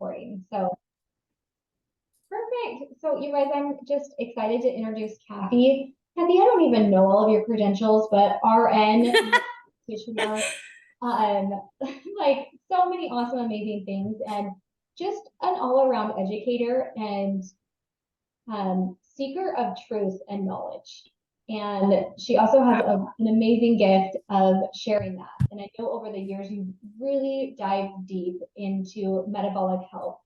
recording. So perfect. So you guys, I'm just excited to introduce Kathi. Kathi, I don't even know all of your credentials, but RN practitioner, um, like so many awesome, amazing things, and just an all-around educator and seeker of truth and knowledge. And she also has an amazing gift of sharing that. And I know over the years you've really dived deep into metabolic health.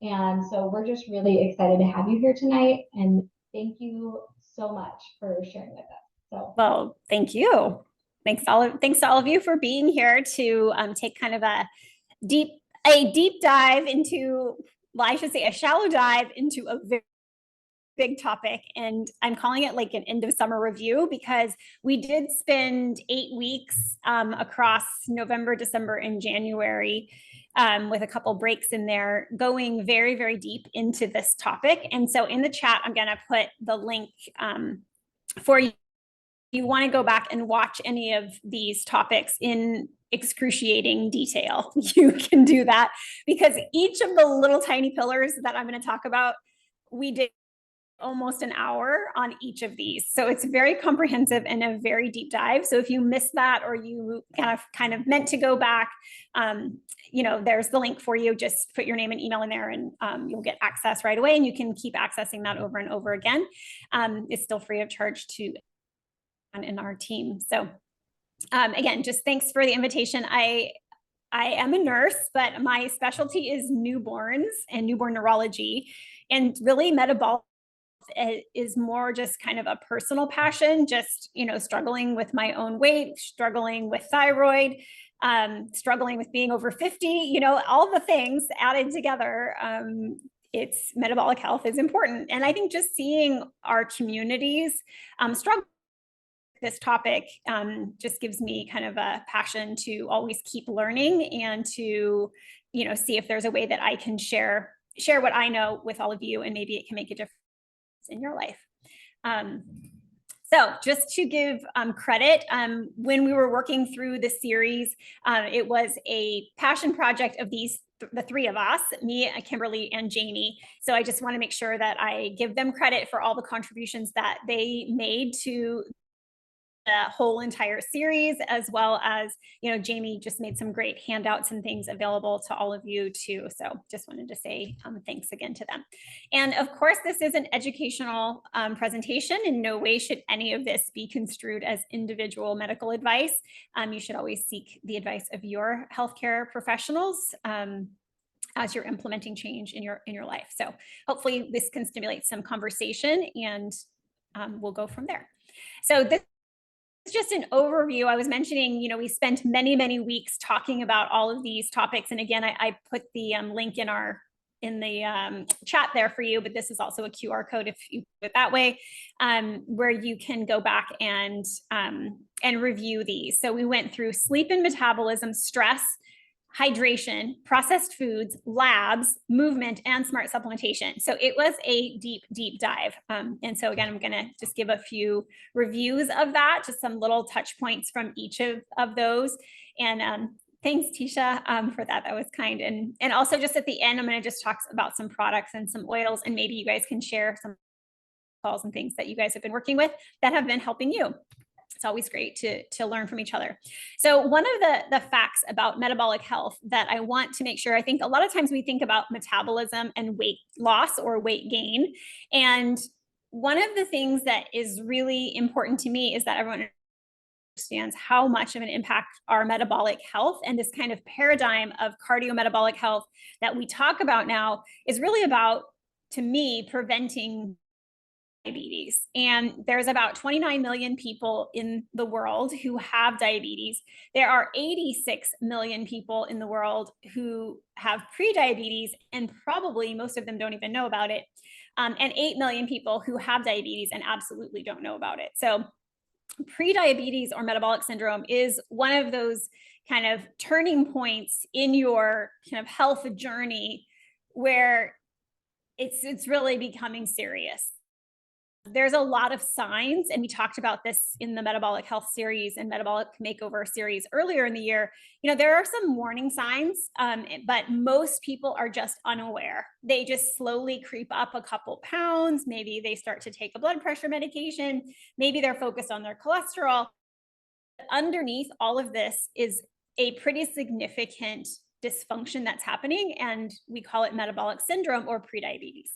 And so we're just really excited to have you here tonight. And thank you so much for sharing with us. So, well, thank you. Thanks to all of you for being here to take kind of a deep dive into, well, I should say a shallow dive into a very big topic. And I'm calling it like an end of summer review because we did spend 8 weeks across November, December, and January with a couple breaks in there going very, very deep into this topic. And so in the chat, I'm going to put the link for you. You want to go back and watch any of these topics in excruciating detail, you can do that because each of the little tiny pillars that I'm going to talk about, we did almost an hour on each of these. So it's very comprehensive and a very deep dive. So if you missed that or you kind of meant to go back, there's the link for you. Just put your name and email in there and you'll get access right away and you can keep accessing that over and over again. It's still free of charge to in our team. So again, just thanks for the invitation. I am a nurse, but my specialty is newborns and newborn neurology, and really metabolic is more just kind of a personal passion, just, struggling with my own weight, struggling with thyroid, struggling with being over 50, all the things added together. It's metabolic health is important. And I think just seeing our communities struggle this topic just gives me kind of a passion to always keep learning and to, see if there's a way that I can share what I know with all of you, and maybe it can make a difference in your life. So just to give credit, when we were working through the series, it was a passion project of the three of us, me, Kimberly, and Jamie. So I just want to make sure that I give them credit for all the contributions that they made to the whole entire series, as well as, Jamie just made some great handouts and things available to all of you too. So just wanted to say thanks again to them. And of course, this is an educational presentation. In no way should any of this be construed as individual medical advice. You should always seek the advice of your healthcare professionals as you're implementing change in your life. So hopefully this can stimulate some conversation, and we'll go from there. So this is just an overview. I was mentioning, we spent many, many weeks talking about all of these topics. And again, I put the link in the chat there for you, but this is also a QR code if you put it that way, where you can go back and review these. So we went through sleep and metabolism, stress, hydration, processed foods, labs, movement, and smart supplementation. So it was a deep, deep dive. And so again, I'm going to just give a few reviews of that, just some little touch points from each of those. And thanks, Tisha, for that. That was kind. And also just at the end, I'm going to just talk about some products and some oils, and maybe you guys can share some calls and things that you guys have been working with that have been helping you. It's always great to learn from each other. So one of the facts about metabolic health that I want to make sure, I think a lot of times we think about metabolism and weight loss or weight gain. And one of the things that is really important to me is that everyone understands how much of an impact our metabolic health and this kind of paradigm of cardiometabolic health that we talk about now is really about, to me, preventing diabetes. And there's about 29 million people in the world who have diabetes. There are 86 million people in the world who have prediabetes, and probably most of them don't even know about it. And 8 million people who have diabetes and absolutely don't know about it. So prediabetes or metabolic syndrome is one of those kind of turning points in your kind of health journey where it's really becoming serious. there's a lot of signs, and we talked about this in the metabolic health series and metabolic makeover series earlier in the year. There are some warning signs, but most people are just unaware. They just slowly creep up a couple pounds. Maybe they start to take a blood pressure medication. Maybe they're focused on their cholesterol. Underneath all of this is a pretty significant dysfunction that's happening, and we call it metabolic syndrome or prediabetes.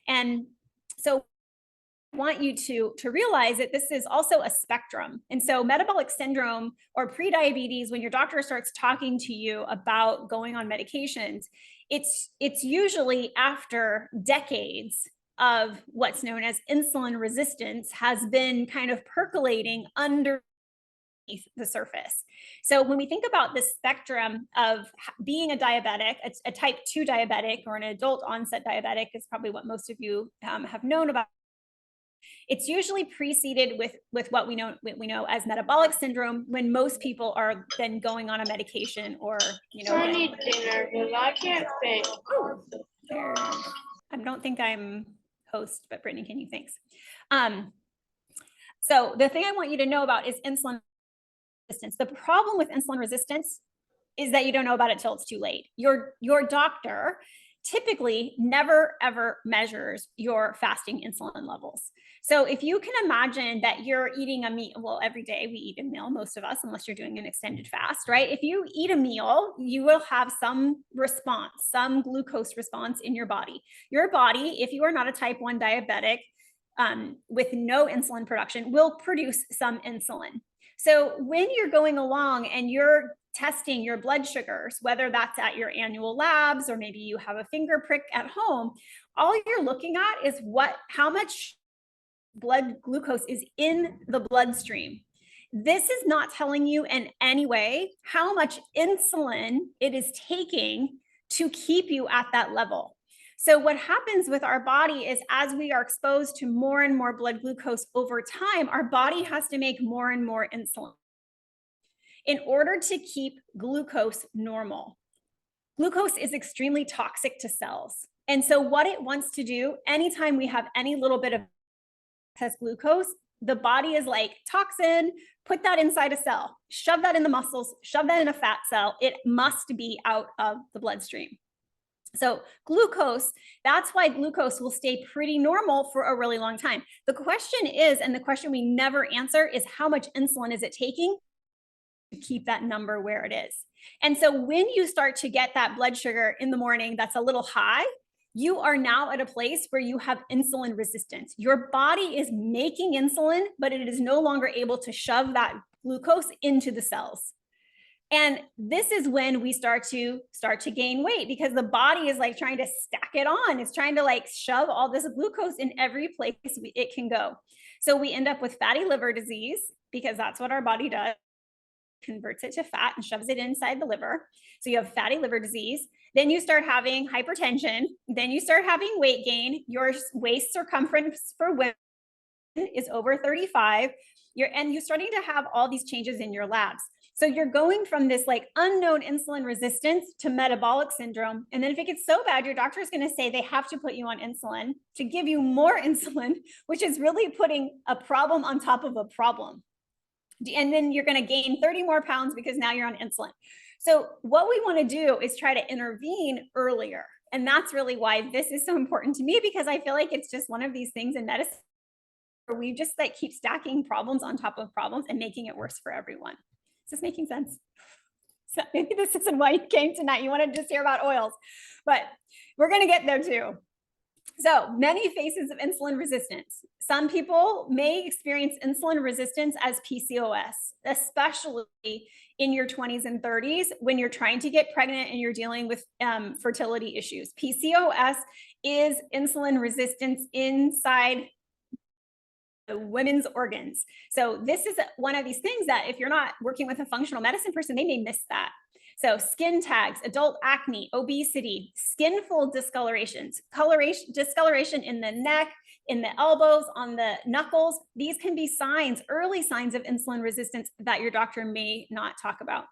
And so I want you to realize that this is also a spectrum. And so metabolic syndrome or prediabetes, when your doctor starts talking to you about going on medications, it's usually after decades of what's known as insulin resistance has been kind of percolating under the surface. So when we think about the spectrum of being a diabetic, a type 2 diabetic or an adult onset diabetic is probably what most of you have known about. It's usually preceded with what we know as metabolic syndrome, when most people are then going on a medication or I need dinner because I can't say. I don't think I'm host, but Brittany, can you? Thanks. So the thing I want you to know about is insulin resistance. The problem with insulin resistance is that you don't know about it till it's too late. Your doctor typically never ever measures your fasting insulin levels. So if you can imagine that you're eating a meal, well, every day we eat a meal, most of us, unless you're doing an extended fast, right? If you eat a meal, you will have some response, some glucose response in your body. Your body, if you are not a type 1 diabetic with no insulin production, will produce some insulin. So when you're going along and you're testing your blood sugars, whether that's at your annual labs or maybe you have a finger prick at home, all you're looking at is how much blood glucose is in the bloodstream. This is not telling you in any way how much insulin it is taking to keep you at that level. So what happens with our body is, as we are exposed to more and more blood glucose over time, our body has to make more and more insulin in order to keep glucose normal. Glucose is extremely toxic to cells. And so what it wants to do, anytime we have any little bit of excess glucose, the body is like, toxin, put that inside a cell, shove that in the muscles, shove that in a fat cell. It must be out of the bloodstream. So glucose, that's why glucose will stay pretty normal for a really long time. The question is, and the question we never answer, is how much insulin is it taking to keep that number where it is? And so when you start to get that blood sugar in the morning that's a little high, you are now at a place where you have insulin resistance. Your body is making insulin, but it is no longer able to shove that glucose into the cells. And this is when we start to gain weight, because the body is like trying to stack it on. It's trying to like shove all this glucose in every place it can go. So we end up with fatty liver disease, because that's what our body does. Converts it to fat and shoves it inside the liver. So you have fatty liver disease. Then you start having hypertension. Then you start having weight gain. Your waist circumference for women is over 35. You're starting to have all these changes in your labs. So you're going from this like unknown insulin resistance to metabolic syndrome. And then if it gets so bad, your doctor is going to say they have to put you on insulin to give you more insulin, which is really putting a problem on top of a problem. And then you're going to gain 30 more pounds because now you're on insulin. So what we want to do is try to intervene earlier. And that's really why this is so important to me, because I feel like it's just one of these things in medicine where we just like keep stacking problems on top of problems and making it worse for everyone. Is this making sense? So maybe this isn't why you came tonight. You wanted to just hear about oils, but we're going to get there too. So many phases of insulin resistance. Some people may experience insulin resistance as PCOS, especially in your 20s and 30s when you're trying to get pregnant and you're dealing with fertility issues. PCOS is insulin resistance inside the women's organs. So this is one of these things that if you're not working with a functional medicine person, they may miss that. So skin tags, adult acne, obesity, skin fold discolorations, discoloration in the neck, in the elbows, on the knuckles. These can be signs, early signs of insulin resistance that your doctor may not talk about.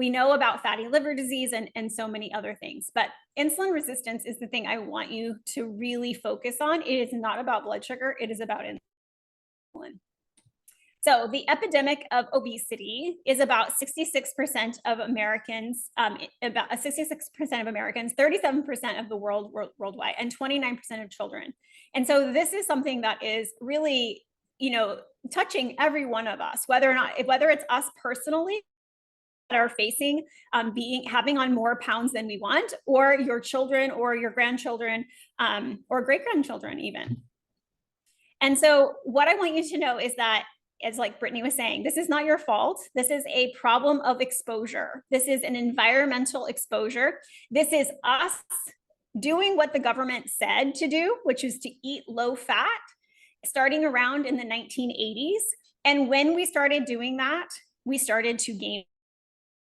We know about fatty liver disease and so many other things, but insulin resistance is the thing I want you to really focus on. It is not about blood sugar, it is about insulin. So the epidemic of obesity is about 66% of Americans, about 66% of Americans, 37% of the worldwide, and 29% of children. And so this is something that is really, touching every one of us, whether it's us personally that are facing having on more pounds than we want, or your children or your grandchildren, or great-grandchildren even. And so what I want you to know is that, as like Brittany was saying, this is not your fault. This is a problem of exposure. This is an environmental exposure. This is us doing what the government said to do, which is to eat low fat, starting around in the 1980s. And when we started doing that, we started to gain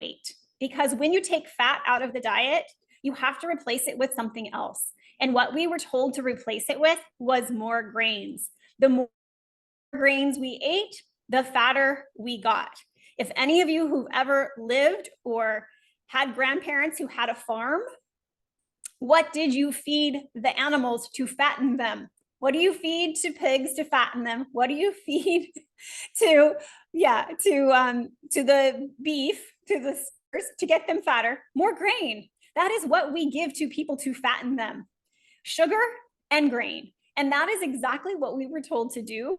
weight. Because when you take fat out of the diet, you have to replace it with something else. And what we were told to replace it with was more grains. The more grains we ate, the fatter we got. If any of you who've ever lived or had grandparents who had a farm, what did you feed the animals to fatten them? What do you feed to pigs to fatten them? What do you feed to the beef, to the steers, to get them fatter? More grain. That is what we give to people to fatten them. Sugar and grain. And that is exactly what we were told to do,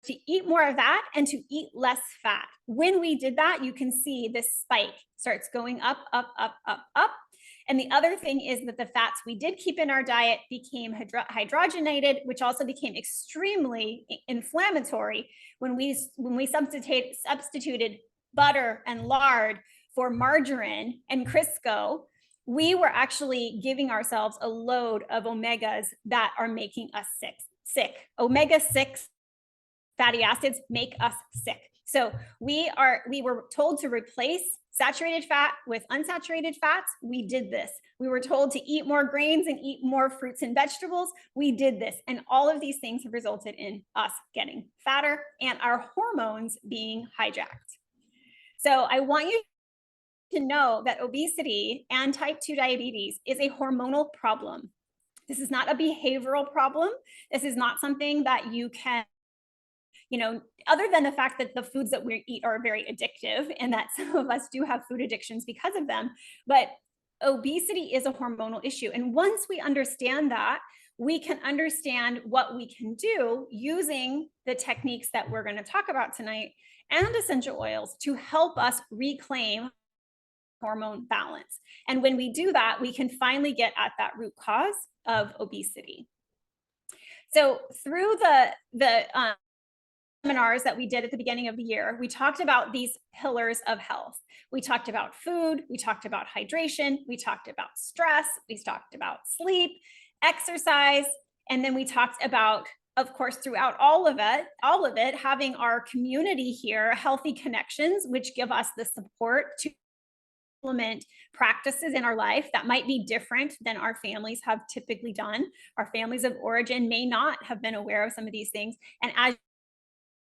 to eat more of that and to eat less fat. When we did that, you can see this spike starts going up, up, up, up, up. And the other thing is that the fats we did keep in our diet became hydrogenated, which also became extremely inflammatory when we substituted butter and lard for margarine and Crisco. We were actually giving ourselves a load of omegas that are making us sick. Omega-6 fatty acids make us sick. So we were told to replace saturated fat with unsaturated fats. We did this. We were told to eat more grains and eat more fruits and vegetables. We did this. And all of these things have resulted in us getting fatter and our hormones being hijacked. So I want you to know that obesity and type 2 diabetes is a hormonal problem. This is not a behavioral problem. This is not something that you can, other than the fact that the foods that we eat are very addictive and that some of us do have food addictions because of them, but obesity is a hormonal issue. And once we understand that, we can understand what we can do using the techniques that we're going to talk about tonight and essential oils to help us reclaim hormone balance. And when we do that, we can finally get at that root cause of obesity. So through the seminars that we did at the beginning of the year, we talked about these pillars of health. We talked about food, we talked about hydration, we talked about stress, we talked about sleep, exercise, and then we talked about, of course, throughout all of it, having our community here, healthy connections, which give us the support to implement practices in our life that might be different than our families have typically done. Our families of origin may not have been aware of some of these things. And as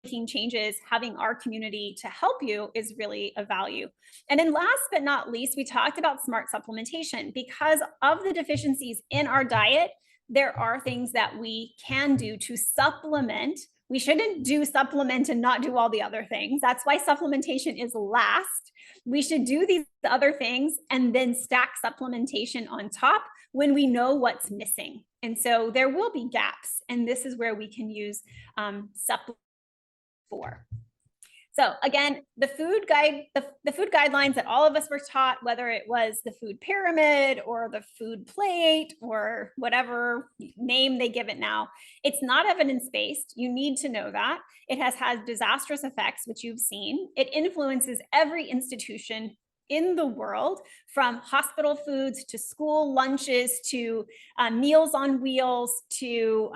making changes, having our community to help you is really a value. And then last but not least, we talked about smart supplementation. Because of the deficiencies in our diet, there are things that we can do to supplement. We shouldn't do supplement and not do all the other things. That's why supplementation is last. We should do these other things and then stack supplementation on top when we know what's missing. And so there will be gaps, and this is where we can use supplement for. So again, the food guidelines that all of us were taught, whether it was the food pyramid or the food plate or whatever name they give it now, it's not evidence-based. You need to know that. It has had disastrous effects, which you've seen. It influences every institution in the world, from hospital foods to school lunches to meals on wheels to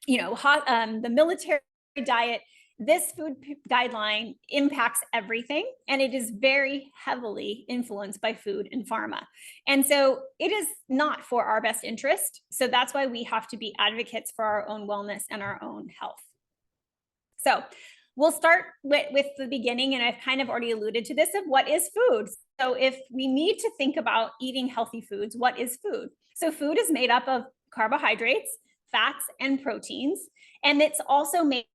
the military diet. This food guideline impacts everything, and it is very heavily influenced by food and pharma. And so it is not for our best interest. So that's why we have to be advocates for our own wellness and our own health. So we'll start with the beginning, and I've kind of already alluded to this, of what is food. So if we need to think about eating healthy foods, what is food? So food is made up of carbohydrates, fats, and proteins, and it's also made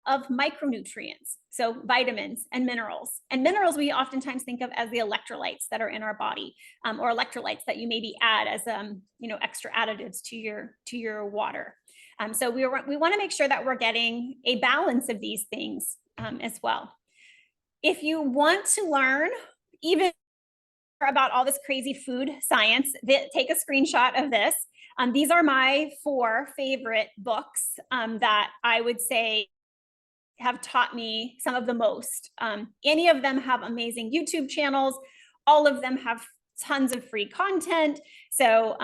of micronutrients, so vitamins and minerals. And minerals we oftentimes think of as the electrolytes that are in our body, or electrolytes that you maybe add as extra additives to your water. So we want to make sure that we're getting a balance of these things as well. If you want to learn even about all this crazy food science, take a screenshot of this. These are my 4 favorite books that I would say have taught me some of the most. Any of them have amazing YouTube channels. All of them have tons of free content. So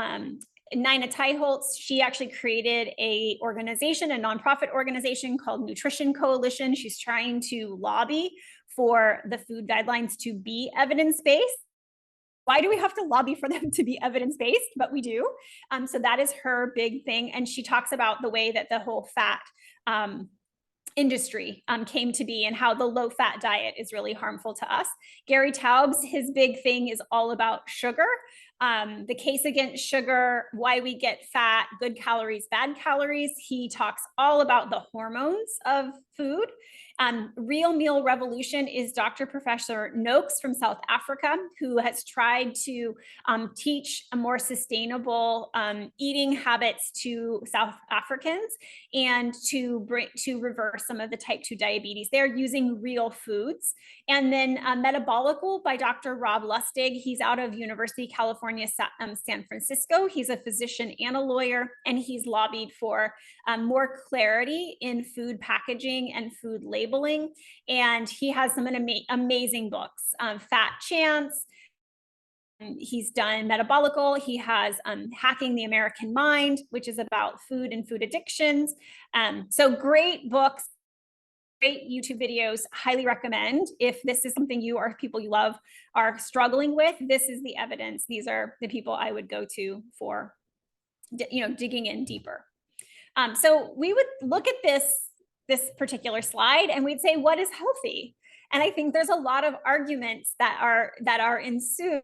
Nina Teicholz, she actually created a nonprofit organization called Nutrition Coalition. She's trying to lobby for the food guidelines to be evidence-based. Why do we have to lobby for them to be evidence-based? But we do. So that is her big thing. And she talks about the way that the whole fat industry came to be and how the low-fat diet is really harmful to us. Gary Taubes, his big thing is all about sugar. The case against sugar, why we get fat, good calories, bad calories. He talks all about the hormones of food. Real Meal Revolution is Dr. Professor Noakes from South Africa, who has tried to teach a more sustainable eating habits to South Africans and to reverse some of the type 2 diabetes. They're using real foods. And then Metabolical by Dr. Rob Lustig. He's out of University of California, San Francisco. He's a physician and a lawyer, and he's lobbied for more clarity in food packaging and food labeling. And he has some amazing books, Fat Chance. He's done Metabolical. He has Hacking the American Mind, which is about food and food addictions. So great books, great YouTube videos, highly recommend. If this is something you or people you love are struggling with, this is the evidence. These are the people I would go to for, digging in deeper. So we would look at this particular slide and we'd say, what is healthy? And I think there's a lot of arguments that are ensued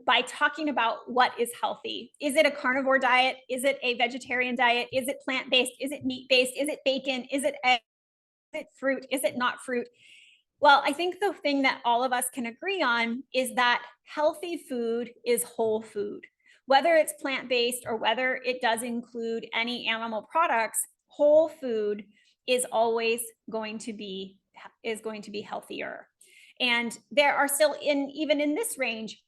by talking about what is healthy. Is it a carnivore diet? Is it a vegetarian diet? Is it plant-based? Is it meat-based? Is it bacon? Is it egg? Is it fruit? Is it not fruit? Well, I think the thing that all of us can agree on is that healthy food is whole food. Whether it's plant-based or whether it does include any animal products, whole food is always going to be healthier. And there are still, even in this range,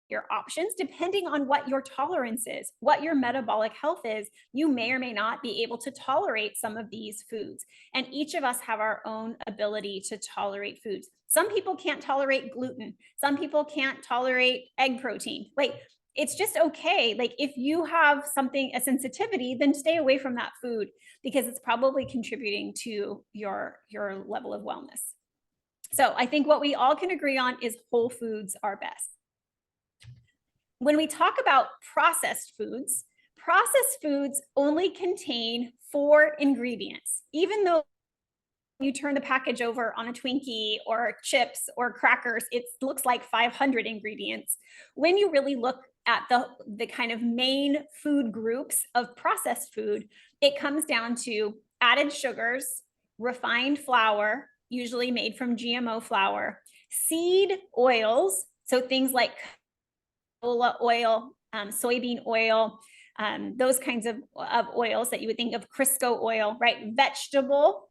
your options, depending on what your tolerance is, what your metabolic health is. You may or may not be able to tolerate some of these foods. And each of us have our own ability to tolerate foods. Some people can't tolerate gluten. Some people can't tolerate egg protein. It's just okay. If you have a sensitivity, then stay away from that food because it's probably contributing to your level of wellness. So I think what we all can agree on is whole foods are best. When we talk about processed foods only contain 4 ingredients, even though you turn the package over on a Twinkie or chips or crackers, it looks like 500 ingredients. When you really look at the kind of main food groups of processed food, it comes down to added sugars, refined flour, usually made from GMO flour, seed oils, so things like canola oil, soybean oil, those kinds of oils that you would think of, Crisco oil, right? Vegetable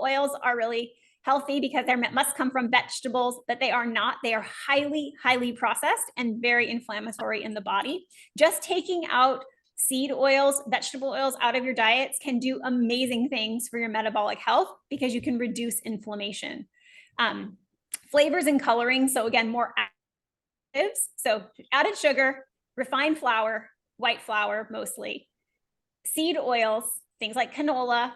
oils are really healthy because they must come from vegetables, but they are not. They are highly, highly processed and very inflammatory in the body. Just taking out seed oils, vegetable oils out of your diets can do amazing things for your metabolic health because you can reduce inflammation. Flavors and coloring, so again, more additives. So added sugar, refined flour, white flour mostly, seed oils, things like canola,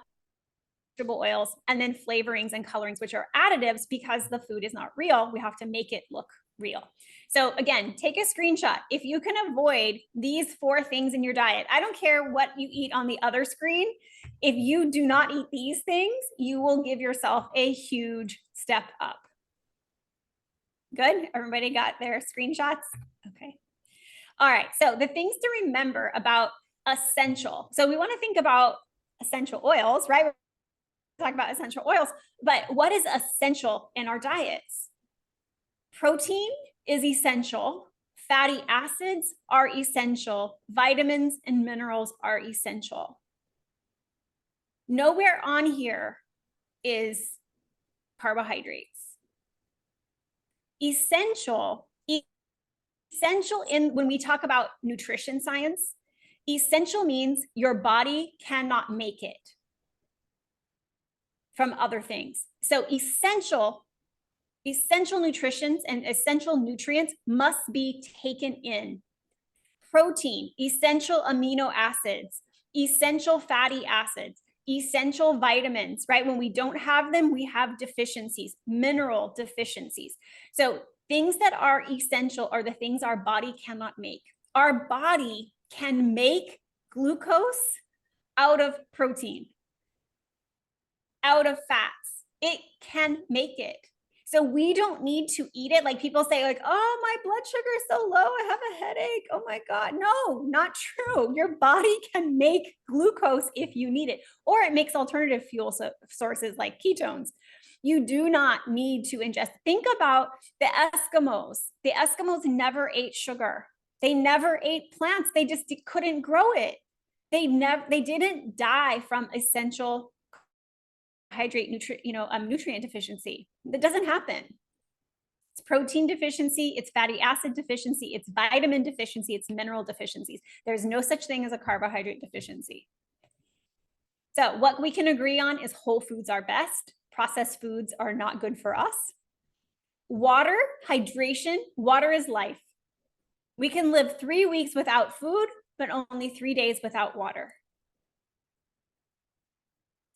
vegetable oils, and then flavorings and colorings, which are additives because the food is not real. We have to make it look real. So again, take a screenshot. If you can avoid these 4 things in your diet, I don't care what you eat on the other screen. If you do not eat these things, you will give yourself a huge step up. Good? Everybody got their screenshots? Okay. All right. So the things to remember about essential. So we want to think about essential oils, right? We're talking about essential oils, but what is essential in our diets? Protein is essential. Fatty acids are essential. Vitamins and minerals are essential. Nowhere on here is carbohydrates. Essential in when we talk about nutrition science, essential means your body cannot make it from other things. So essential nutrition and essential nutrients must be taken in. Protein, essential amino acids, essential fatty acids, essential vitamins, right? When we don't have them, we have deficiencies, mineral deficiencies. So things that are essential are the things our body cannot make. Our body can make glucose out of protein, out of fats. It can make it. So we don't need to eat it. Like people say like, oh, my blood sugar is so low, I have a headache. Oh my God. No, not true. Your body can make glucose if you need it, or it makes alternative fuel sources like ketones. You do not need to ingest. Think about the Eskimos. The Eskimos never ate sugar. They never ate plants. They just couldn't grow it. They didn't die from essential nutrient deficiency. That doesn't happen. It's protein deficiency, it's fatty acid deficiency, it's vitamin deficiency, it's mineral deficiencies. There's no such thing as a carbohydrate deficiency. So what we can agree on is whole foods are best. Processed foods are not good for us. Water, hydration, water is life. We can live 3 weeks without food, but only 3 days without water.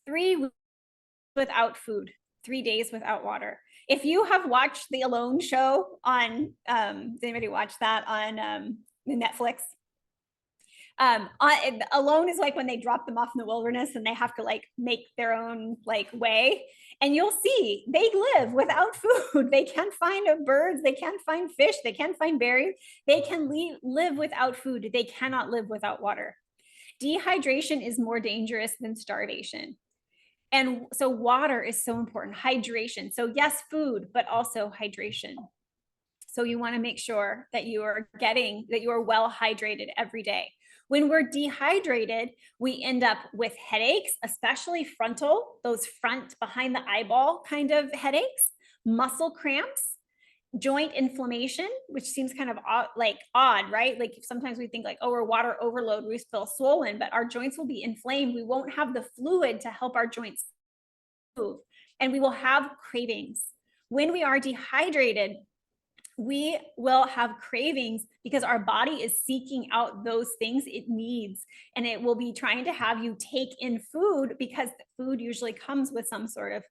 3 weeks without food, 3 days without water. If you have watched the Alone show on, did anybody watch that on Netflix? Alone is like when they drop them off in the wilderness and they have to like make their own like way. And you'll see they live without food. They can't find birds. They can't find fish. They can't find berries. They can live without food. They cannot live without water. Dehydration is more dangerous than starvation. And so water is so important. Hydration. So yes, food, but also hydration. So you want to make sure that you are well hydrated every day. When we're dehydrated, we end up with headaches, especially frontal, those front behind the eyeball kind of headaches, muscle cramps, joint inflammation, which seems kind of odd, right? Like sometimes we think like, oh, we're water overload, we feel swollen, but our joints will be inflamed. We won't have the fluid to help our joints move, and we will have cravings. When we are dehydrated, we will have cravings because our body is seeking out those things it needs, and it will be trying to have you take in food because food usually comes with some sort of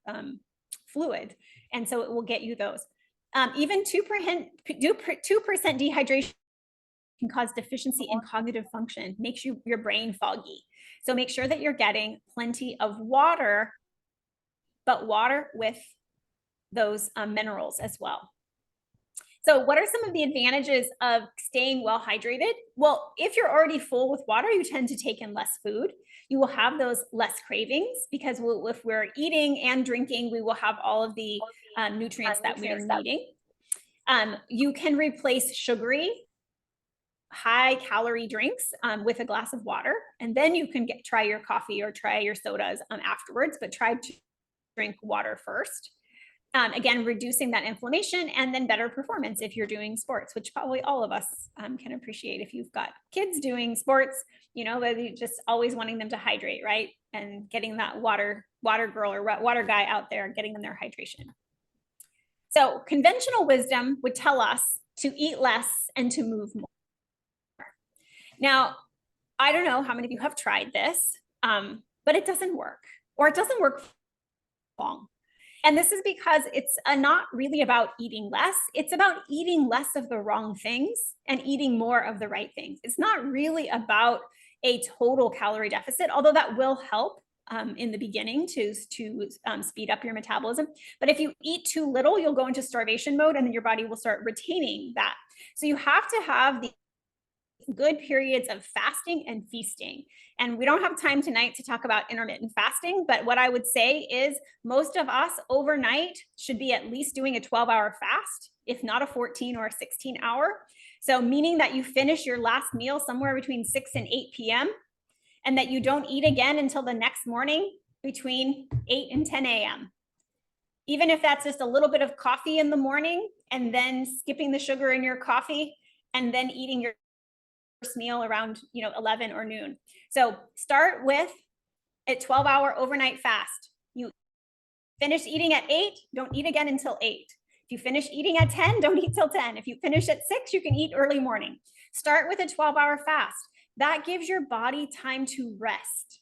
fluid, and so it will get you those. Even 2% dehydration can cause deficiency in cognitive function, makes your brain foggy. So make sure that you're getting plenty of water, but water with those minerals as well. So what are some of the advantages of staying well hydrated? Well, if you're already full with water, you tend to take in less food. You will have those less cravings because if we're eating and drinking, we will have all of the nutrients that we are needing. You can replace sugary, high-calorie drinks with a glass of water, and then you can try your coffee or try your sodas afterwards, but try to drink water first. Again, reducing that inflammation and then better performance if you're doing sports, which probably all of us can appreciate. If you've got kids doing sports, you're just always wanting them to hydrate, right? And getting that water girl or water guy out there, getting them their hydration. So conventional wisdom would tell us to eat less and to move more. Now, I don't know how many of you have tried this, but it doesn't work, or it doesn't work long. And this is because it's not really about eating less. It's about eating less of the wrong things and eating more of the right things. It's not really about a total calorie deficit, although that will help. in the beginning to speed up your metabolism. But if you eat too little, you'll go into starvation mode, and then your body will start retaining that. So you have to have the good periods of fasting and feasting. And we don't have time tonight to talk about intermittent fasting, but what I would say is most of us overnight should be at least doing a 12-hour fast, if not a 14 or a 16-hour. So meaning that you finish your last meal somewhere between 6 and 8 p.m. and that you don't eat again until the next morning between 8 and 10 a.m. Even if that's just a little bit of coffee in the morning and then skipping the sugar in your coffee and then eating your meal around 11 or noon. So start with a 12-hour overnight fast. You finish eating at 8, don't eat again until 8. If you finish eating at 10, don't eat till 10. If you finish at 6, you can eat early morning. Start with a 12-hour fast. That gives your body time to rest.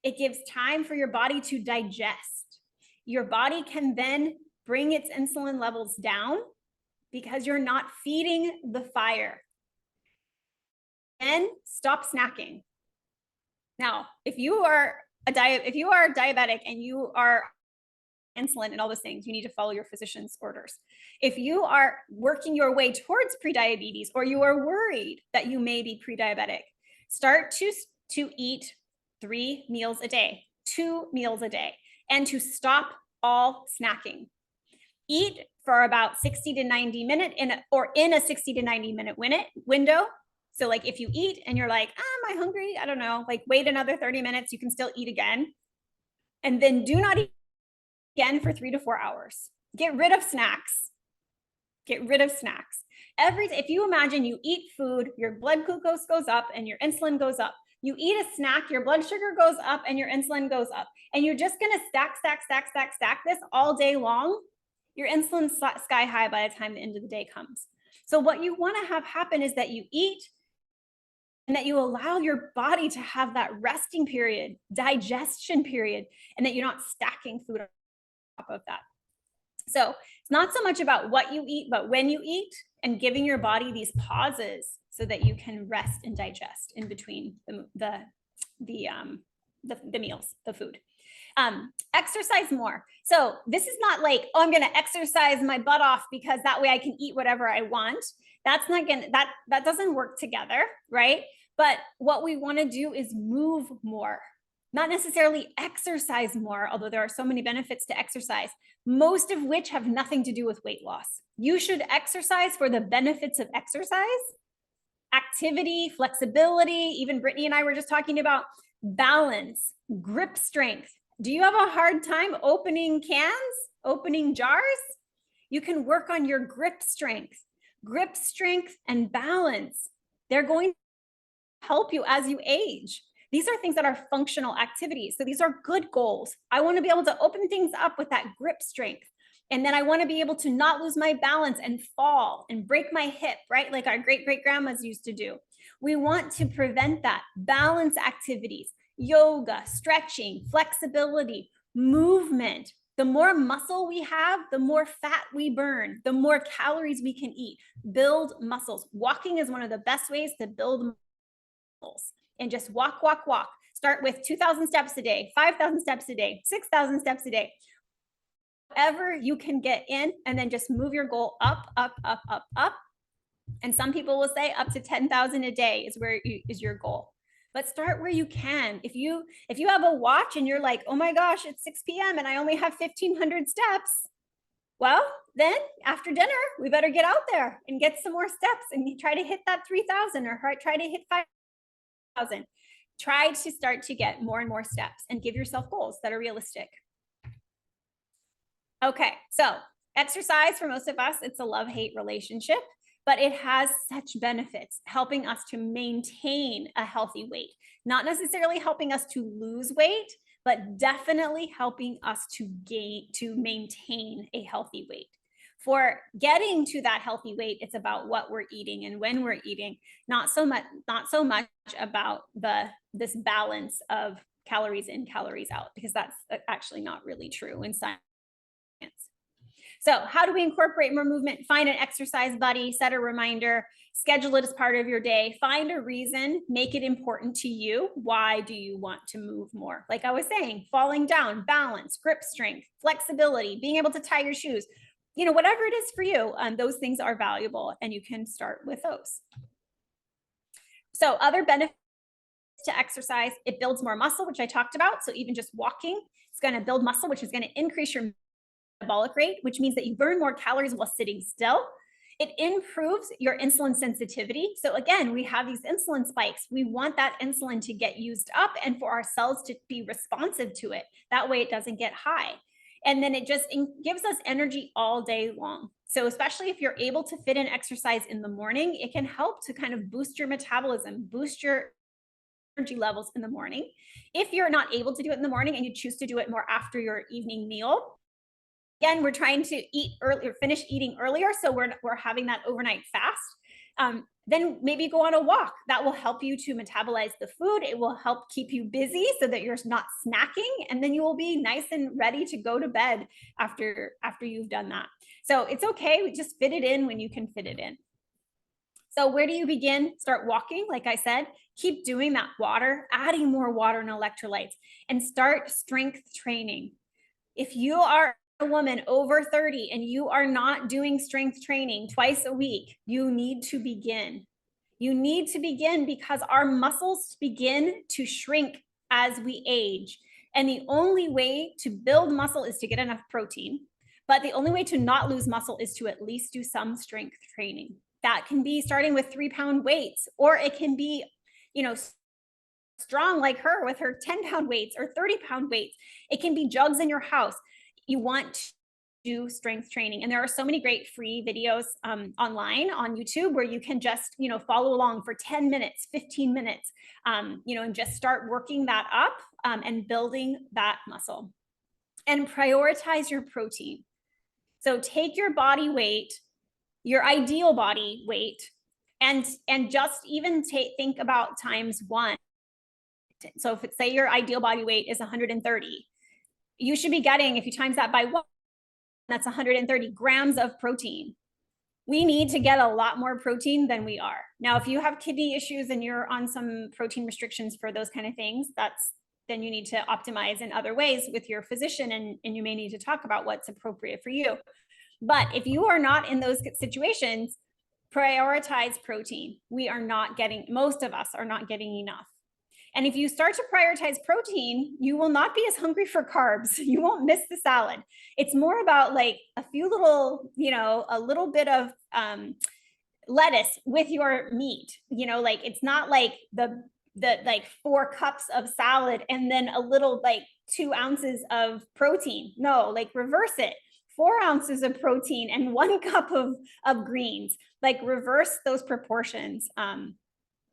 It gives time for your body to digest. Your body can then bring its insulin levels down because you're not feeding the fire. And stop snacking. Now, if you are diabetic and you are insulin and all those things, you need to follow your physician's orders. If you are working your way towards prediabetes, or you are worried that you may be pre-diabetic, start to eat 3 meals a day, 2 meals a day, and to stop all snacking. Eat for about 60 to 90 minutes in a 60 to 90 minute window. So like if you eat and you're like, am I hungry? I don't know, like wait another 30 minutes, you can still eat again. And then do not eat again for 3 to 4 hours. Get rid of snacks. Get rid of snacks. If you imagine you eat food, your blood glucose goes up and your insulin goes up. You eat a snack, your blood sugar goes up and your insulin goes up. And you're just gonna stack this all day long. Your insulin's sky high by the time the end of the day comes. So what you wanna have happen is that you eat and that you allow your body to have that resting period, digestion period, and that you're not stacking food on top of that. So it's not so much about what you eat, but when you eat, and giving your body these pauses so that you can rest and digest in between the meals, the food. Exercise more. So this is not like, oh, I'm going to exercise my butt off because that way I can eat whatever I want. That's not going to, that doesn't work together, right? But what we want to do is move more, not necessarily exercise more, although there are so many benefits to exercise, most of which have nothing to do with weight loss. You should exercise for the benefits of exercise, activity, flexibility. Even Brittany and I were just talking about balance, grip strength. Do you have a hard time opening cans, opening jars? You can work on your grip strength and balance. They're going to help you as you age. These are things that are functional activities. So these are good goals. I want to be able to open things up with that grip strength. And then I want to be able to not lose my balance and fall and break my hip, right? Like our great-great-grandmas used to do. We want to prevent that. Balance activities, yoga, stretching, flexibility, movement. The more muscle we have, the more fat we burn, the more calories we can eat. Build muscles. Walking is one of the best ways to build muscles. And just walk. Start with 2,000 steps a day, 5,000 steps a day, 6,000 steps a day. Whatever you can get in, and then just move your goal up. And some people will say up to 10,000 a day is your goal. But start where you can. If you have a watch and you're like, oh my gosh, it's 6 p.m. and I only have 1,500 steps. Well, then after dinner, we better get out there and get some more steps and try to hit that 3,000 or try to hit 5,000. Try to start to get more and more steps and give yourself goals that are realistic. Okay, so exercise for most of us, it's a love-hate relationship, but it has such benefits, helping us to maintain a healthy weight, not necessarily helping us to lose weight, but definitely helping us to maintain a healthy weight. For getting to that healthy weight, it's about what we're eating and when we're eating, not so much about this balance of calories in, calories out, because that's actually not really true in science. So how do we incorporate more movement? Find an exercise buddy, set a reminder, schedule it as part of your day, find a reason, make it important to you. Why do you want to move more? Like I was saying, falling down, balance, grip strength, flexibility, being able to tie your shoes, you know, whatever it is for you, those things are valuable and you can start with those. So other benefits to exercise, it builds more muscle, which I talked about. So even just walking, it's going to build muscle, which is going to increase your metabolic rate, which means that you burn more calories while sitting still. It improves your insulin sensitivity. So again, we have these insulin spikes. We want that insulin to get used up and for our cells to be responsive to it. That way it doesn't get high. And then it just gives us energy all day long. So especially if you're able to fit in exercise in the morning, it can help to kind of boost your metabolism, boost your energy levels in the morning. If you're not able to do it in the morning and you choose to do it more after your evening meal, again, we're trying to eat earlier, finish eating earlier. So we're having that overnight fast. Then maybe go on a walk. That will help you to metabolize the food. It will help keep you busy so that you're not snacking. And then you will be nice and ready to go to bed after you've done that. So it's okay. We just fit it in when you can fit it in. So where do you begin? Start walking, like I said. Keep doing that water, adding more water and electrolytes, and start strength training. If you are a woman over 30 and you are not doing strength training twice a week, you need to begin. You need to begin because our muscles begin to shrink as we age. And the only way to build muscle is to get enough protein. But the only way to not lose muscle is to at least do some strength training. That can be starting with 3-pound weights, or it can be, you know, strong like her with her 10-pound weights or 30-pound weights. It can be jugs in your house. You want to do strength training. And there are so many great free videos online on YouTube where you can just, you know, follow along for 10 minutes, 15 minutes, you know, and just start working that up and building that muscle. And prioritize your protein. So take your body weight, your ideal body weight, and just even think about ×1. So if it's, say your ideal body weight is 130, you should be getting, if you times that by 1, that's 130 grams of protein. We need to get a lot more protein than we are. Now, if you have kidney issues and you're on some protein restrictions for those kind of things, then you need to optimize in other ways with your physician, and you may need to talk about what's appropriate for you. But if you are not in those situations, prioritize protein. We are not getting, most of us are not getting enough. And if you start to prioritize protein, you will not be as hungry for carbs. You won't miss the salad. It's more about like a few little, you know, a little bit of lettuce with your meat. You know, like it's not like the like 4 cups of salad and then a little like 2 ounces of protein. No, like reverse it. 4 ounces of protein and 1 cup of greens. Like reverse those proportions.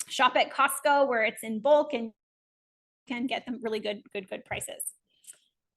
Shop at Costco where it's in bulk and can get them really good prices.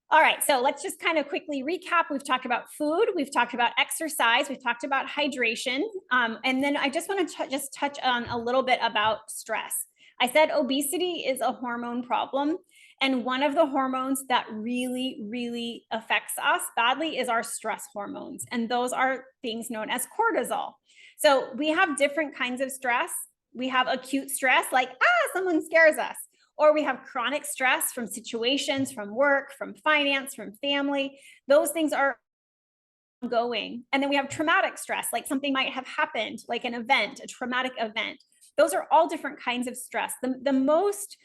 All right, so let's just kind of quickly recap. We've talked about food, we've talked about exercise, we've talked about hydration, and then I just want to just touch on a little bit about stress. I said obesity is a hormone problem, and one of the hormones that really, really affects us badly is our stress hormones, and those are things known as cortisol. So we have different kinds of stress. We have acute stress, like, someone scares us. Or we have chronic stress from situations, from work, from finance, from family. Those things are ongoing. And then we have traumatic stress, like something might have happened, like an event, a traumatic event. Those are all different kinds of stress. The most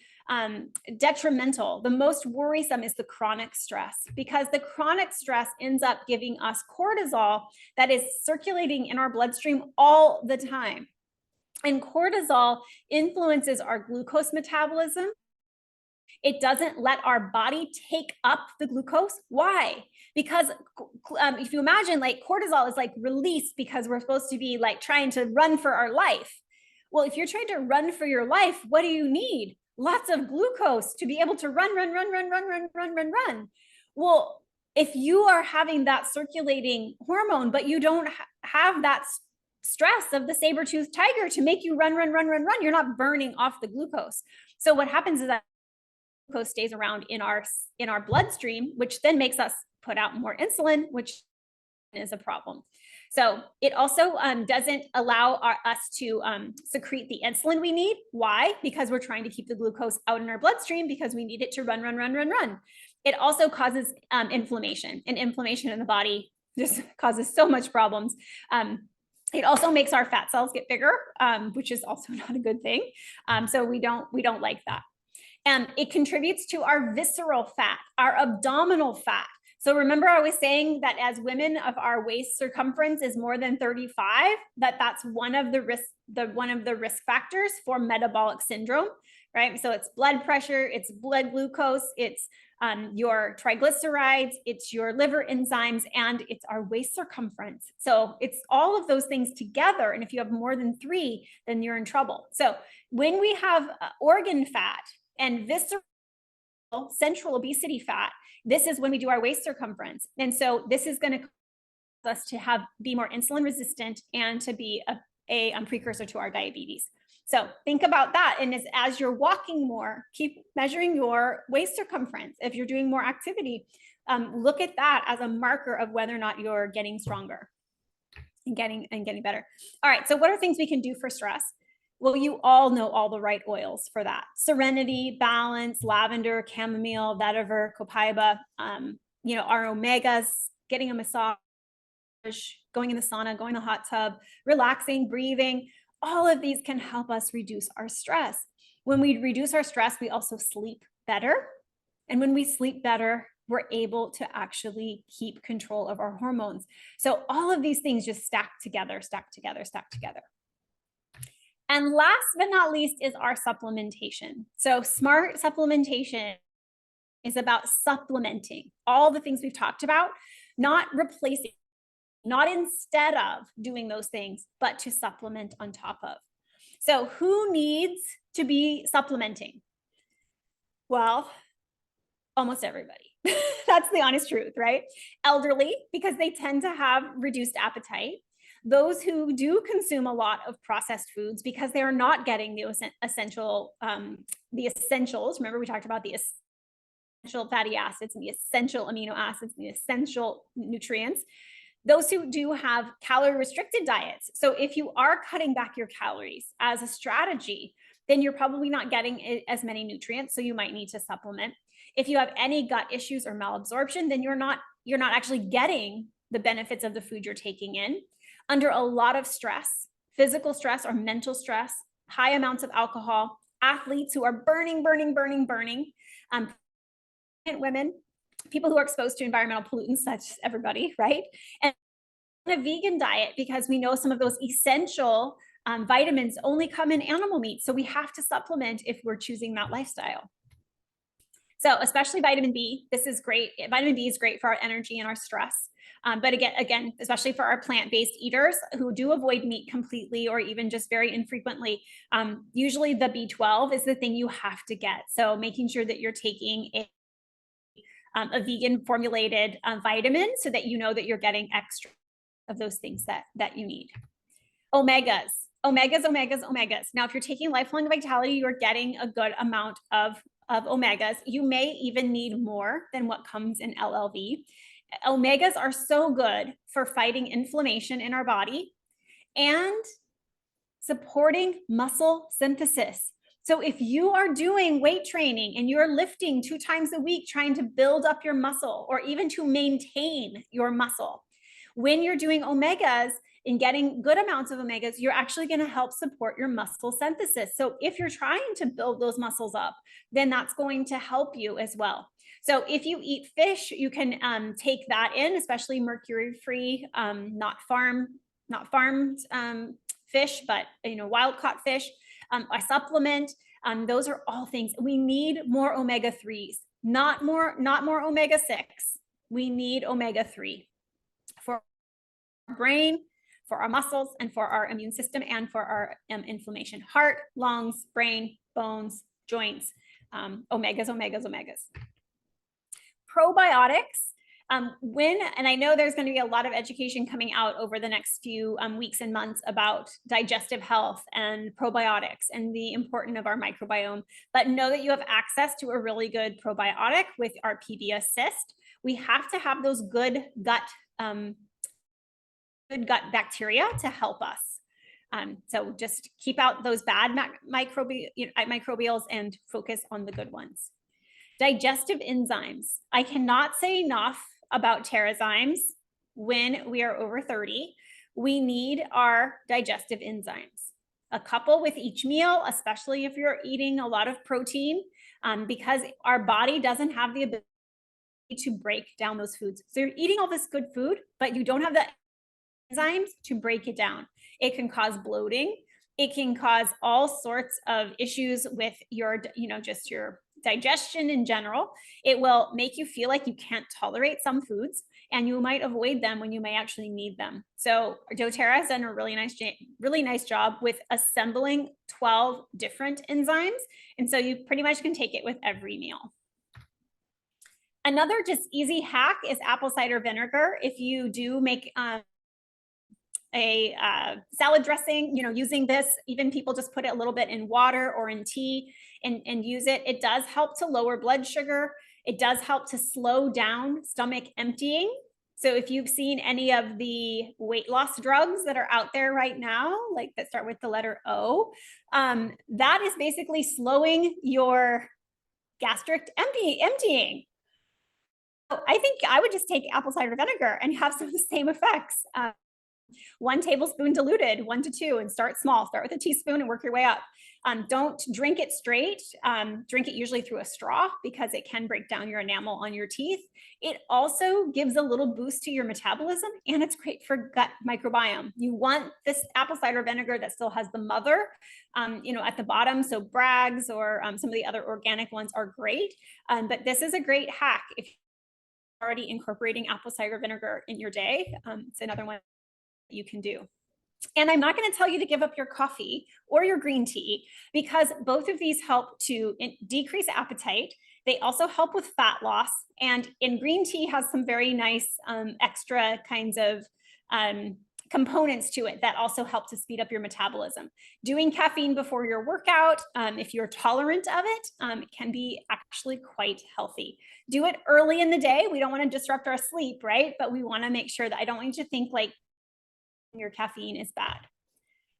detrimental, the most worrisome is the chronic stress, because the chronic stress ends up giving us cortisol that is circulating in our bloodstream all the time. And cortisol influences our glucose metabolism. It doesn't let our body take up the glucose. Why? Because if you imagine, like, cortisol is like released because we're supposed to be like trying to run for our life. Well, if you're trying to run for your life, what do you need? Lots of glucose to be able to run. Well, if you are having that circulating hormone, but you don't have that stress of the saber-toothed tiger to make you run, you're not burning off the glucose. So what happens is that glucose stays around in our bloodstream, which then makes us put out more insulin, which is a problem. So it also doesn't allow us to secrete the insulin we need. Why? Because we're trying to keep the glucose out in our bloodstream because we need it to run, run, run, run, run. It also causes inflammation, and inflammation in the body just causes so much problems. It also makes our fat cells get bigger, which is also not a good thing. So we don't like that. And it contributes to our visceral fat, our abdominal fat. So remember I was saying that as women, of our waist circumference is more than 35, that's one of the risk factors for metabolic syndrome, right? So it's blood pressure, it's blood glucose, it's your triglycerides, it's your liver enzymes, and it's our waist circumference. So it's all of those things together. And if you have more than 3, then you're in trouble. So when we have organ fat and visceral central obesity fat, this is when we do our waist circumference. And so this is going to cause us to be more insulin resistant and to be a precursor to our diabetes. So think about that. And as you're walking more, keep measuring your waist circumference. If you're doing more activity, look at that as a marker of whether or not you're getting stronger and getting better. All right. So what are things we can do for stress? Well, you all know all the right oils for that. Serenity, balance, lavender, chamomile, vetiver, copaiba, our omegas, getting a massage, going in the sauna, going in a hot tub, relaxing, breathing. All of these can help us reduce our stress. When we reduce our stress, we also sleep better. And when we sleep better, we're able to actually keep control of our hormones. So all of these things just stack together, stack together, stack together. And last but not least is our supplementation. So smart supplementation is about supplementing all the things we've talked about, not replacing, not instead of doing those things, but to supplement on top of. So who needs to be supplementing? Well, almost everybody. That's the honest truth, right? Elderly, because they tend to have reduced appetite. Those who do consume a lot of processed foods because they are not getting the essentials. Remember, we talked about the essential fatty acids and the essential amino acids and the essential nutrients. Those who do have calorie restricted diets. So if you are cutting back your calories as a strategy, then you're probably not getting as many nutrients. So you might need to supplement. If you have any gut issues or malabsorption, then you're not actually getting the benefits of the food you're taking in. Under a lot of stress, physical stress or mental stress, high amounts of alcohol, athletes who are burning, women, people who are exposed to environmental pollutants, such as everybody, right? And a vegan diet, because we know some of those essential vitamins only come in animal meat. So we have to supplement if we're choosing that lifestyle. So especially vitamin B, this is great. Vitamin B is great for our energy and our stress. But again, especially for our plant-based eaters who do avoid meat completely or even just very infrequently, usually the B12 is the thing you have to get. So making sure that you're taking a vegan formulated vitamin so that you know that you're getting extra of those things that you need. Omegas. Now, if you're taking Lifelong Vitality, you're getting a good amount of omegas. You may even need more than what comes in LLV. Omegas are so good for fighting inflammation in our body and supporting muscle synthesis. So if you are doing weight training and you're lifting 2 times a week, trying to build up your muscle or even to maintain your muscle, when you're doing omegas and getting good amounts of omegas, you're actually going to help support your muscle synthesis. So if you're trying to build those muscles up, then that's going to help you as well. So if you eat fish, you can take that in, especially mercury-free, not farmed fish, but wild-caught fish. A supplement. Those are all things. We need more omega-3s, not more omega-6. We need omega-3 for our brain, for our muscles, and for our immune system, and for our inflammation, heart, lungs, brain, bones, joints. Omegas. Probiotics. And I know there's going to be a lot of education coming out over the next few weeks and months about digestive health and probiotics and the importance of our microbiome, but know that you have access to a really good probiotic with our PB Assist. We have to have those good gut good gut bacteria to help us. So just keep out those bad microbials and focus on the good ones. Digestive enzymes. I cannot say enough about Terrazymes. When we are over 30, we need our digestive enzymes. A couple with each meal, especially if you're eating a lot of protein, because our body doesn't have the ability to break down those foods. So you're eating all this good food, but you don't have the enzymes to break it down. It can cause bloating. It can cause all sorts of issues with your, just your digestion in general. It will make you feel like you can't tolerate some foods, and you might avoid them when you may actually need them. So doTERRA has done a really nice job with assembling 12 different enzymes. And so you pretty much can take it with every meal. Another just easy hack is apple cider vinegar. If you do make a salad dressing, using this, even people just put it a little bit in water or in tea and use it. It does help to lower blood sugar. It does help to slow down stomach emptying. So if you've seen any of the weight loss drugs that are out there right now, like that start with the letter O, that is basically slowing your gastric emptying. I think I would just take apple cider vinegar and have some of the same effects. 1 tablespoon diluted, 1 to 2, and start small. Start with a teaspoon and work your way up. Don't drink it straight. Drink it usually through a straw because it can break down your enamel on your teeth. It also gives a little boost to your metabolism, and it's great for gut microbiome. You want this apple cider vinegar that still has the mother, at the bottom. So Bragg's or some of the other organic ones are great. But this is a great hack if you're already incorporating apple cider vinegar in your day. It's another one you can do. And I'm not going to tell you to give up your coffee or your green tea, because both of these help to decrease appetite. They also help with fat loss. And green tea has some very nice extra kinds of components to it that also help to speed up your metabolism. Doing caffeine before your workout, if you're tolerant of it, it can be actually quite healthy. Do it early in the day. We don't want to disrupt our sleep, right? But we want to make sure that I don't want you to think like your caffeine is bad.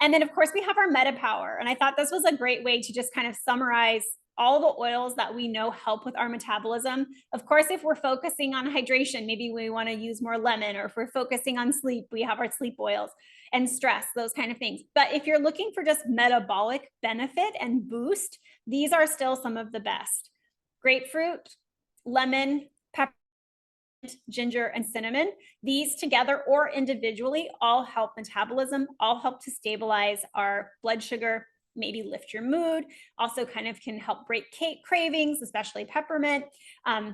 And then of course we have our MetaPower. And I thought this was a great way to just kind of summarize all the oils that we know help with our metabolism. Of course, if we're focusing on hydration, maybe we want to use more lemon, or if we're focusing on sleep, we have our sleep oils, and stress, those kind of things. But if you're looking for just metabolic benefit and boost, these are still some of the best. Grapefruit, lemon, pepper, ginger, and cinnamon. These together or individually all help metabolism, all help to stabilize our blood sugar, maybe lift your mood, also kind of can help break cravings, especially peppermint.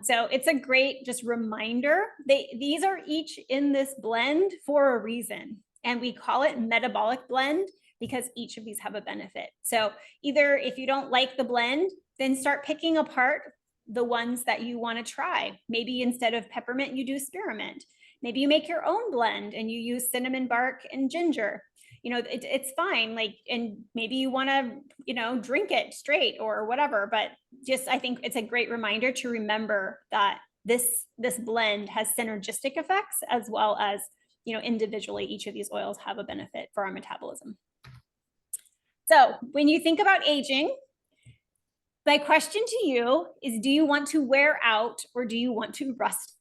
So it's a great just reminder. These are each in this blend for a reason. And we call it metabolic blend because each of these have a benefit. So either if you don't like the blend, then start picking apart the ones that you want to try. Maybe instead of peppermint, you do spearmint. Maybe you make your own blend and you use cinnamon bark and ginger. It's fine. And maybe you want to, drink it straight or whatever. But just, I think it's a great reminder to remember that this blend has synergistic effects as well as, individually, each of these oils have a benefit for our metabolism. So when you think about aging, my question to you is, do you want to wear out or do you want to rust?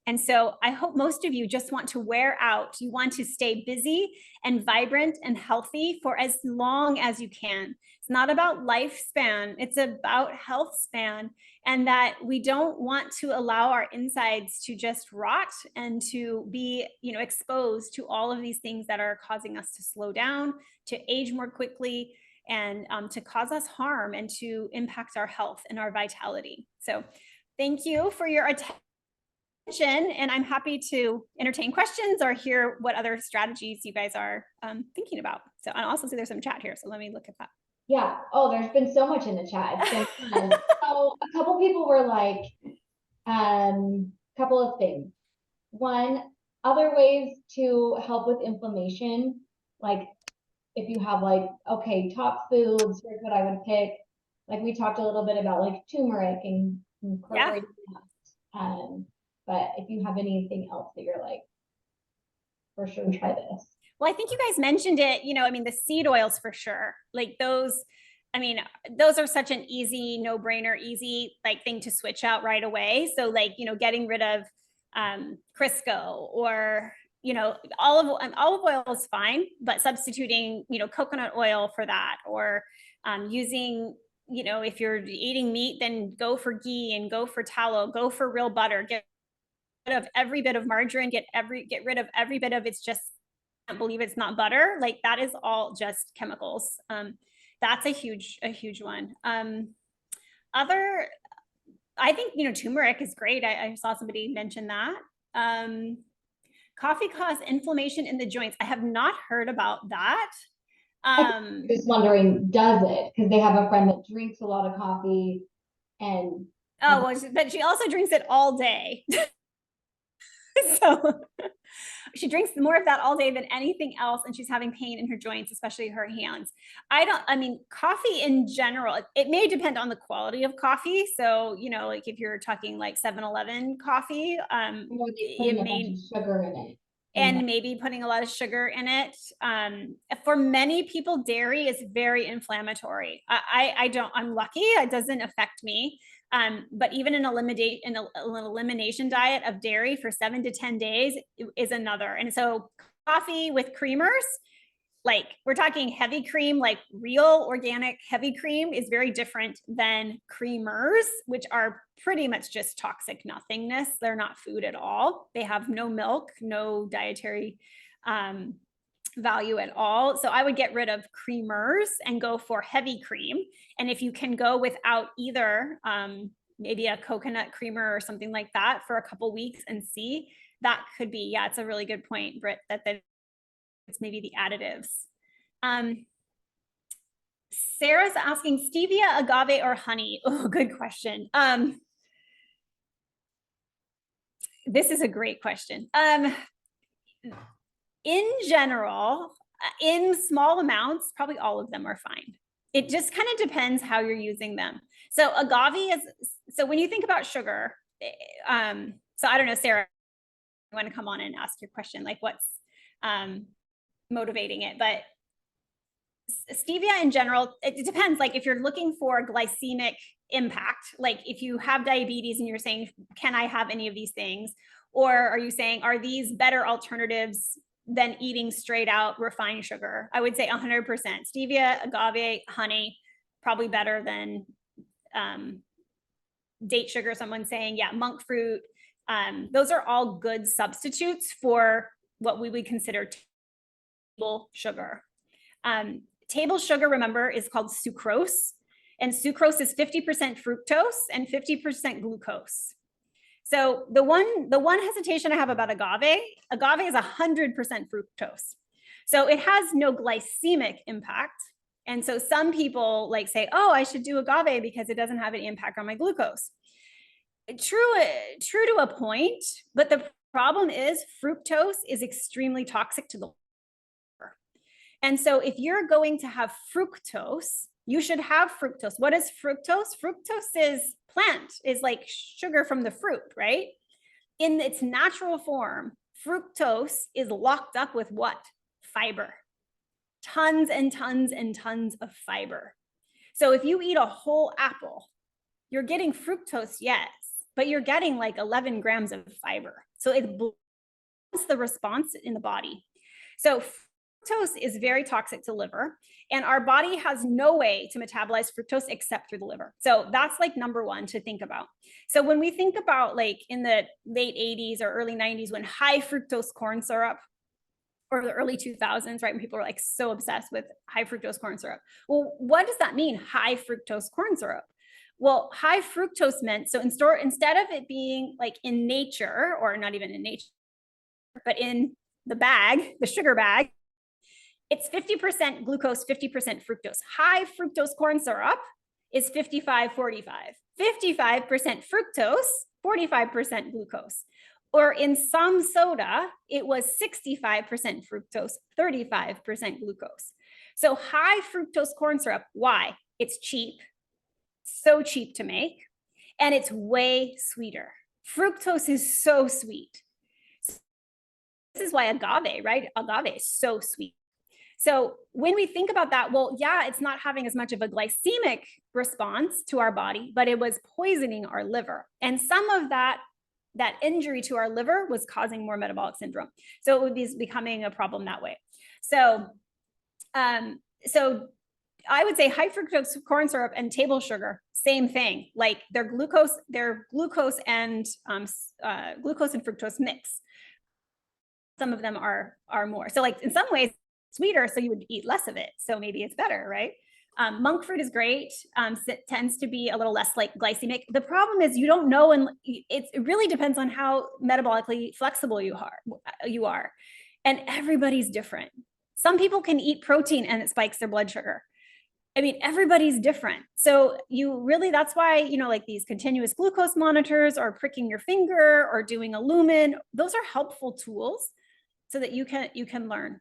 And so I hope most of you just want to wear out. You want to stay busy and vibrant and healthy for as long as you can. It's not about lifespan, it's about health span, and that we don't want to allow our insides to just rot and to be, exposed to all of these things that are causing us to slow down, to age more quickly, and to cause us harm and to impact our health and our vitality. So thank you for your attention, and I'm happy to entertain questions or hear what other strategies you guys are thinking about. So I also see there's some chat here, so let me look at that. Yeah. Oh, there's been so much in the chat. So a couple people were like, couple of things. One, other ways to help with inflammation, like if you have okay, top foods, here's what I would pick. Like we talked a little bit about turmeric and incorporating that. But if you have anything else that you're for sure try this. Well, I think you guys mentioned it, I mean, the seed oils for sure, like those, I mean, those are such an easy, no-brainer, easy like thing to switch out right away. So like, getting rid of Crisco or, olive oil is fine, but substituting, coconut oil for that, or using, if you're eating meat, then go for ghee and go for tallow, go for real butter, get rid of every bit of margarine, get rid of every bit of it's just, I can't believe it's not butter. Like that is all just chemicals. That's a huge one. I think, turmeric is great. I saw somebody mention that. Coffee causes inflammation in the joints. I have not heard about that. Just wondering, does it? Because they have a friend that drinks a lot of coffee and. Oh, well, but she also drinks it all day. So she drinks more of that all day than anything else, and she's having pain in her joints, especially her hands. I mean, coffee in general, it may depend on the quality of coffee. So, like if you're talking like 7-Eleven coffee, it may sugar in it. And maybe putting a lot of sugar in it. For many people, dairy is very inflammatory. I'm lucky, it doesn't affect me. But even an elimination diet of dairy for 7 to 10 days is another. And so coffee with creamers, like we're talking heavy cream, like real organic heavy cream, is very different than creamers, which are pretty much just toxic nothingness. They're not food at all. They have no milk, no dietary value at all. So I would get rid of creamers and go for heavy cream. And if you can go without either, maybe a coconut creamer or something like that for a couple weeks and see, that could be, yeah, it's a really good point, Britt, that it's maybe the additives. Sarah's asking, stevia, agave, or honey? Oh, good question. This is a great question. In general, in small amounts, probably all of them are fine. It just kind of depends how you're using them. So agave is, so when you think about sugar, so I don't know, Sarah, you want to come on and ask your question, like what's motivating it? But stevia in general, it depends. Like if you're looking for glycemic impact, like if you have diabetes and you're saying, can I have any of these things? Or are you saying, are these better alternatives than eating straight out refined sugar? I would say 100%. Stevia, agave, honey, probably better than date sugar. Someone's saying, yeah, monk fruit. Those are all good substitutes for what we would consider table sugar. Table sugar, remember, is called sucrose, and sucrose is 50% fructose and 50% glucose. So the one hesitation I have about agave is 100% fructose. So it has no glycemic impact. And so some people like say, oh, I should do agave because it doesn't have any impact on my glucose. True to a point, but the problem is fructose is extremely toxic to the liver. And so if you're going to have fructose, you should have fructose. What is fructose? Fructose is plant, is like sugar from the fruit, right? In its natural form, fructose is locked up with what? Fiber. Tons and tons and tons of fiber. So if you eat a whole apple, you're getting fructose, yes, but you're getting like 11 grams of fiber. So it blocks the response in the body. So fructose is very toxic to liver, and our body has no way to metabolize fructose except through the liver. So that's like number one to think about. So when we think about like in the late 80s or early 90s, when high fructose corn syrup, or the early 2000s, right, when people were like so obsessed with high fructose corn syrup. Well, what does that mean, high fructose corn syrup? Well, high fructose meant, so instead of it being like in nature, or not even in nature, but in the bag, the sugar bag, it's 50% glucose, 50% fructose. High fructose corn syrup is 55-45. 55% fructose, 45% glucose. Or in some soda, it was 65% fructose, 35% glucose. So high fructose corn syrup, why? It's cheap, so cheap to make, and it's way sweeter. Fructose is so sweet. is why agave, right? Agave is so sweet. So when we think about that, well, yeah, it's not having as much of a glycemic response to our body, but it was poisoning our liver. And some of that injury to our liver was causing more metabolic syndrome. So it would be becoming a problem that way. So, so I would say high fructose corn syrup and table sugar, same thing. Like they're glucose and fructose mix. Some of them are more. So like in some ways sweeter, so you would eat less of it. So maybe it's better, right? Monk fruit is great. It tends to be a little less like glycemic. The problem is you don't know, and it really depends on how metabolically flexible you are. And everybody's different. Some people can eat protein and it spikes their blood sugar. I mean, everybody's different. So you really, that's why, you know, like these continuous glucose monitors or pricking your finger or doing a lumen, those are helpful tools so that you can learn.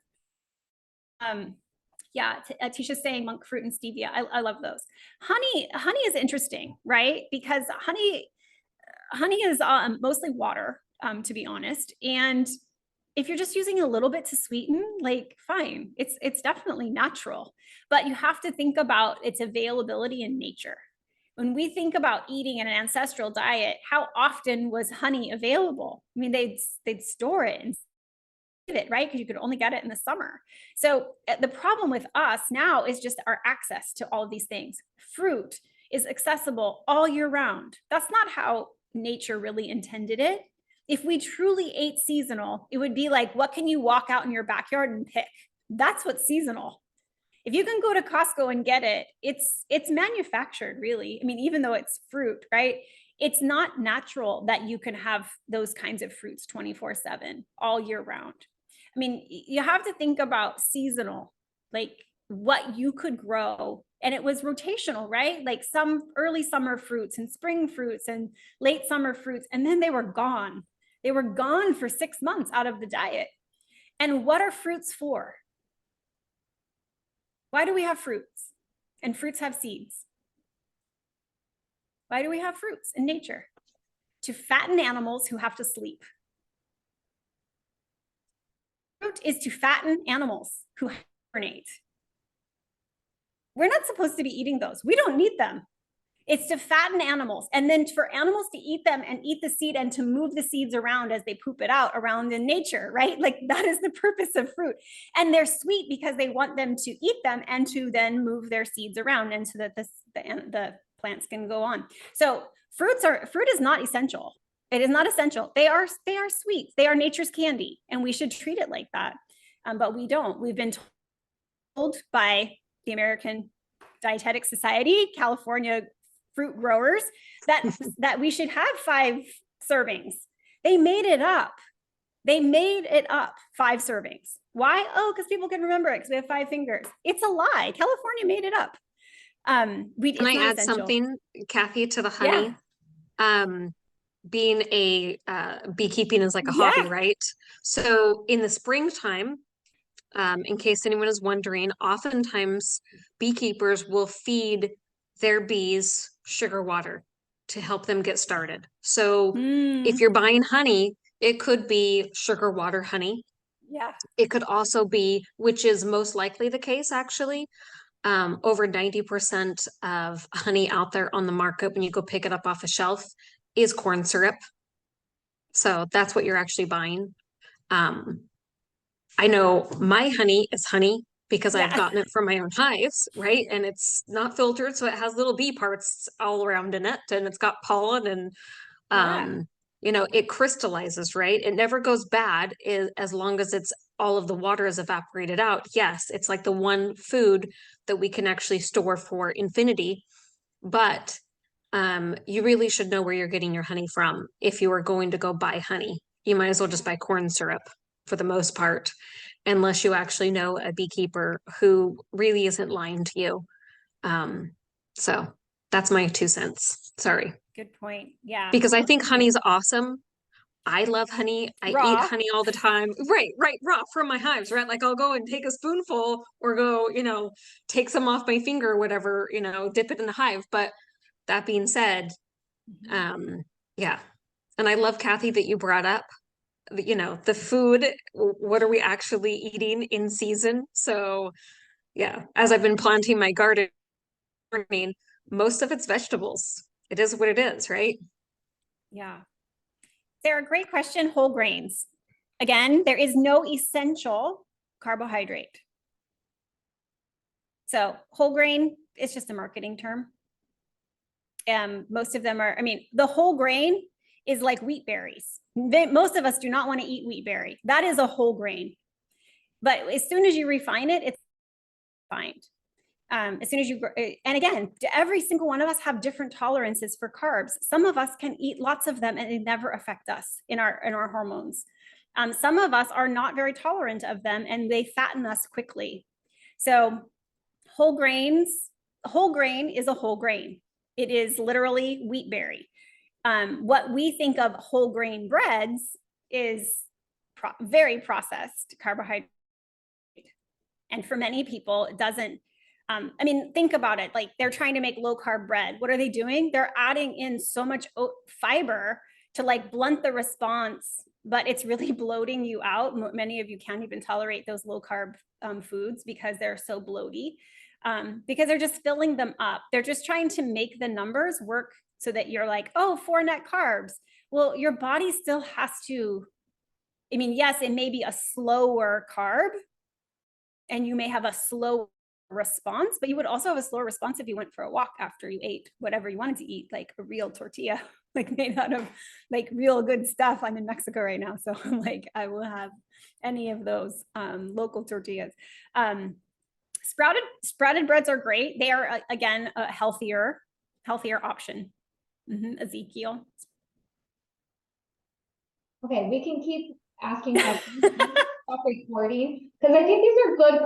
Yeah, Tisha's saying monk fruit and stevia. I love those. Honey is interesting, right? Because honey is mostly water, to be honest. And if you're just using a little bit to sweeten, like fine, it's definitely natural, but you have to think about its availability in nature. When we think about eating in an ancestral diet, how often was honey available? I mean, they'd store it and it, right? Because you could only get it in the summer. So the problem with us now is just our access to all of these things. Fruit is accessible all year round. That's not how nature really intended it. If we truly ate seasonal, it would be like, what can you walk out in your backyard and pick? That's what's seasonal. If you can go to Costco and get it, it's manufactured, really. I mean, even though it's fruit, right? It's not natural that you can have those kinds of fruits 24/7 all year round. I mean, you have to think about seasonal, like what you could grow. And it was rotational, right? Like some early summer fruits and spring fruits and late summer fruits. And then they were gone. They were gone for 6 months out of the diet. And what are fruits for? Why do we have fruits? And fruits have seeds. Why do we have fruits in nature? To fatten animals who have to sleep. Fruit is to fatten animals who hibernate. We're not supposed to be eating those. We don't need them. It's to fatten animals. And then for animals to eat them and eat the seed and to move the seeds around as they poop it out around in nature, right? Like that is the purpose of fruit. And they're sweet because they want them to eat them and to then move their seeds around and so that the plants can go on. So fruit is not essential. It is not essential. They are sweet. They are nature's candy, and we should treat it like that. But we don't. We've been told by the American Dietetic Society, California fruit growers, that we should have 5 servings. They made it up. 5 servings. Why? Oh, because people can remember it because we have 5 fingers. It's a lie. California made it up. Can I add something, Kathy, to the honey? Yeah. Being a beekeeping is like a hobby, right? So in the springtime, in case anyone is wondering, oftentimes beekeepers will feed their bees sugar water to help them get started. So if you're buying honey, it could be sugar water honey. Yeah. It could also be, which is most likely the case actually, over 90% of honey out there on the market when you go pick it up off a shelf is corn syrup. So that's what you're actually buying. I know my honey is honey because I've gotten it from my own hives, right? And it's not filtered, so it has little bee parts all around in it, and it's got pollen and you know, it crystallizes, right? It never goes bad as long as it's all of the water is evaporated out. Yes, it's like the one food that we can actually store for infinity, but you really should know where you're getting your honey from. If you are going to go buy honey, you might as well just buy corn syrup for the most part, unless you actually know a beekeeper who really isn't lying to you. So that's my 2 cents. Sorry. Good point. Yeah. Because I think honey's awesome. I love honey. I eat honey all the time. Right, raw from my hives, right? Like I'll go and take a spoonful or go, you know, take some off my finger or whatever, you know, dip it in the hive. But that being said, yeah. And I love, Kathy, that you brought up you know, the food, what are we actually eating in season? So yeah, as I've been planting my garden, most of it's vegetables. It is what it is, right? Yeah. Sarah, great question. Whole grains. Again, there is no essential carbohydrate. So whole grain, it's just a marketing term. Most of them are, I mean, the whole grain is like wheat berries. Most of us do not want to eat wheat berry. That is a whole grain. But as soon as you refine it, it's refined. As soon as you, and again, every single one of us have different tolerances for carbs. Some of us can eat lots of them and they never affect us in our hormones. Some of us are not very tolerant of them and they fatten us quickly. So whole grains, whole grain is a whole grain. It is literally wheat berry. What we think of whole grain breads is very processed carbohydrate. And for many people, it doesn't, I mean, think about it. Like they're trying to make low carb bread. What are they doing? They're adding in so much fiber to like blunt the response, but it's really bloating you out. Many of you can't even tolerate those low carb foods because they're so bloaty, because they're just filling them up. They're just trying to make the numbers work so that you're like, oh, 4 net carbs. Well, your body still has to, I mean, yes, it may be a slower carb and you may have a slow response, but you would also have a slower response if you went for a walk after you ate whatever you wanted to eat, like a real tortilla, like made out of like real good stuff. I'm in Mexico right now, so I'm like, I will have any of those local tortillas. Sprouted breads are great. They are again a healthier option. Ezekiel. Okay, we can keep asking questions. Stop recording because I think these are good